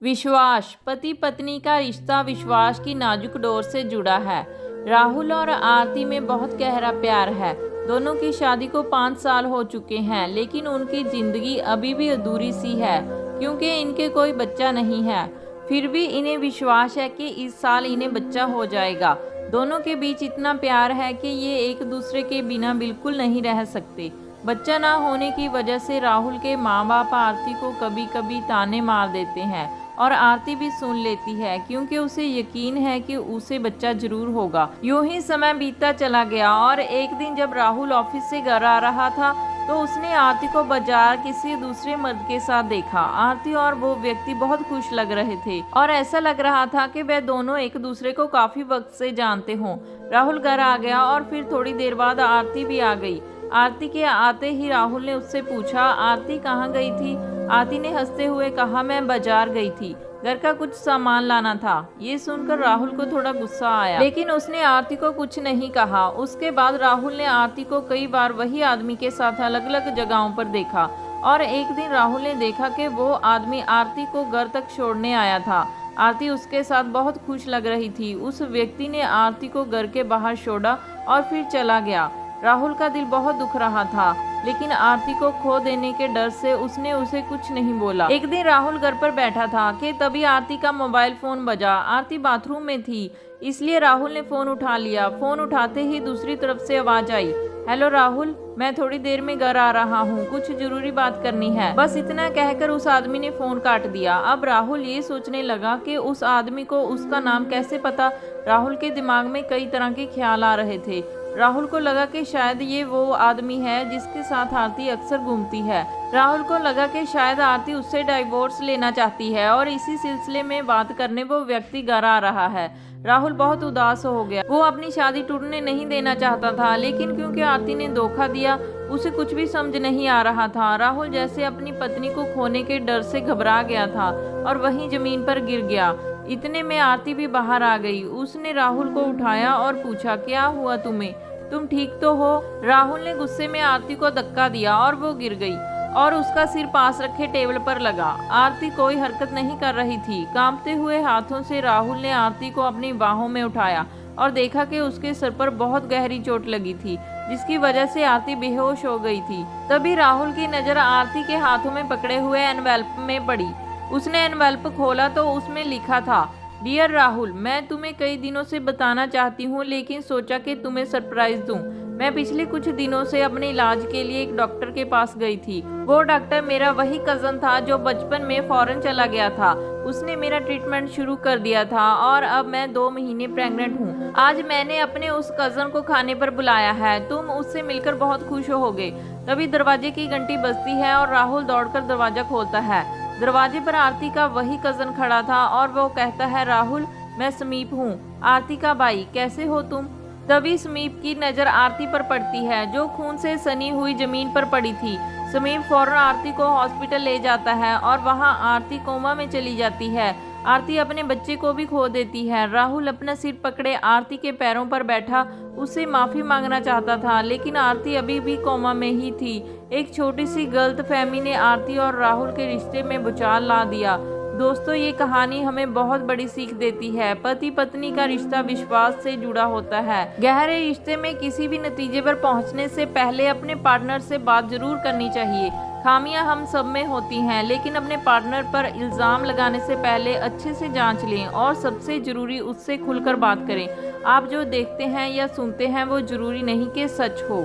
विश्वास। पति पत्नी का रिश्ता विश्वास की नाजुक डोर से जुड़ा है। राहुल और आरती में बहुत गहरा प्यार है। दोनों की शादी को 5 साल हो चुके हैं, लेकिन उनकी जिंदगी अभी भी अधूरी सी है क्योंकि इनके कोई बच्चा नहीं है। फिर भी इन्हें विश्वास है कि इस साल इन्हें बच्चा हो जाएगा। दोनों के बीच इतना प्यार है कि ये एक दूसरे के बिना बिल्कुल नहीं रह सकते। बच्चा ना होने की वजह से राहुल के माँ बाप आरती को कभी कभी ताने मार देते हैं और आरती भी सुन लेती है क्योंकि उसे यकीन है कि उसे बच्चा जरूर होगा। यूं ही समय बीतता चला गया और एक दिन जब राहुल ऑफिस से घर आ रहा था तो उसने आरती को बाजार किसी दूसरे मर्द के साथ देखा। आरती और वो व्यक्ति बहुत खुश लग रहे थे और ऐसा लग रहा था कि वे दोनों एक दूसरे को काफी वक्त से जानते हों। राहुल घर आ गया और फिर थोड़ी देर बाद आरती भी आ गई। आरती के आते ही राहुल ने उससे पूछा, आरती कहाँ गई थी? आरती ने हंसते हुए कहा, मैं बाजार गई थी, घर का कुछ सामान लाना था। ये सुनकर राहुल को थोड़ा गुस्सा आया, लेकिन उसने आरती को कुछ नहीं कहा। उसके बाद राहुल ने आरती को कई बार वही आदमी के साथ अलग अलग जगहों पर देखा और एक दिन राहुल ने देखा कि वो आदमी आरती को घर तक छोड़ने आया था। आरती उसके साथ बहुत खुश लग रही थी। उस व्यक्ति ने आरती को घर के बाहर छोड़ा और फिर चला गया। राहुल का दिल बहुत दुख रहा था, लेकिन आरती को खो देने के डर से उसने उसे कुछ नहीं बोला। एक दिन राहुल घर पर बैठा था कि तभी आरती का मोबाइल फोन बजा। आरती बाथरूम में थी, इसलिए राहुल ने फोन उठा लिया। फोन उठाते ही दूसरी तरफ से आवाज आई, हेलो राहुल, मैं थोड़ी देर में घर आ रहा हूँ, कुछ जरूरी बात करनी है। बस इतना कहकर उस आदमी ने फोन काट दिया। अब राहुल ये सोचने लगा कि उस आदमी को उसका नाम कैसे पता। राहुल के दिमाग में कई तरह के ख्याल आ रहे थे। राहुल को लगा कि शायद ये वो आदमी है जिसके साथ आरती अक्सर घूमती है। राहुल को लगा कि शायद आरती उससे डाइवोर्स लेना चाहती है और इसी सिलसिले में बात करने वो व्यक्ति घर आ रहा है। राहुल बहुत उदास हो गया। वो अपनी शादी टूटने नहीं देना चाहता था, लेकिन क्योंकि आरती ने धोखा दिया उसे कुछ भी समझ नहीं आ रहा था। राहुल जैसे अपनी पत्नी को खोने के डर से घबरा गया था और वहीं जमीन पर गिर गया। इतने में आरती भी बाहर आ गई। उसने राहुल को उठाया और पूछा, क्या हुआ तुम्हें? तुम ठीक तो हो? राहुल ने गुस्से में आरती को धक्का दिया और वो गिर गई और उसका सिर पास रखे टेबल पर लगा। आरती कोई हरकत नहीं कर रही थी। कांपते हुए हाथों से राहुल ने आरती को अपनी बाहों में उठाया और देखा कि उसके सर पर बहुत गहरी चोट लगी थी, जिसकी वजह से आरती बेहोश हो गई थी। तभी राहुल की नजर आरती के हाथों में पकड़े हुए एनवेल्प में पड़ी। उसने एनवेल्प खोला तो उसमें लिखा था, डियर राहुल, मैं तुम्हें कई दिनों से बताना चाहती हूँ, लेकिन सोचा कि तुम्हें सरप्राइज दूं। मैं पिछले कुछ दिनों से अपने इलाज के लिए एक डॉक्टर के पास गई थी। वो डॉक्टर मेरा वही कजन था जो बचपन में फॉरेन चला गया था। उसने मेरा ट्रीटमेंट शुरू कर दिया था और अब मैं 2 महीने प्रेग्नेंट हूँ। आज मैंने अपने उस कजन को खाने पर बुलाया है। तुम उससे मिलकर बहुत खुश होगे। तभी दरवाजे की घंटी बजती है और राहुल दौड़कर दरवाजा खोलता है। दरवाजे पर आरती का वही कजन खड़ा था और वो कहता है, राहुल, मैं समीप हूँ, आरती का भाई, कैसे हो तुम? तभी समीप की नजर आरती पर पड़ती है जो खून से सनी हुई जमीन पर पड़ी थी। समीप फौरन आरती को हॉस्पिटल ले जाता है और वहां आरती कोमा में चली जाती है। आरती अपने बच्चे को भी खो देती है। राहुल अपना सिर पकड़े आरती के पैरों पर बैठा उससे माफी मांगना चाहता था, लेकिन आरती अभी भी कोमा में ही थी। एक छोटी सी गलतफहमी ने आरती और राहुल के रिश्ते में भूचाल ला दिया। दोस्तों, ये कहानी हमें बहुत बड़ी सीख देती है। पति पत्नी का रिश्ता विश्वास से जुड़ा होता है। गहरे रिश्ते में किसी भी नतीजे पर पहुंचने से पहले अपने पार्टनर से बात जरूर करनी चाहिए। खामियां हम सब में होती हैं, लेकिन अपने पार्टनर पर इल्जाम लगाने से पहले अच्छे से जांच लें और सबसे जरूरी उससे खुलकर बात करें। आप जो देखते हैं या सुनते हैं वो जरूरी नहीं कि सच हो।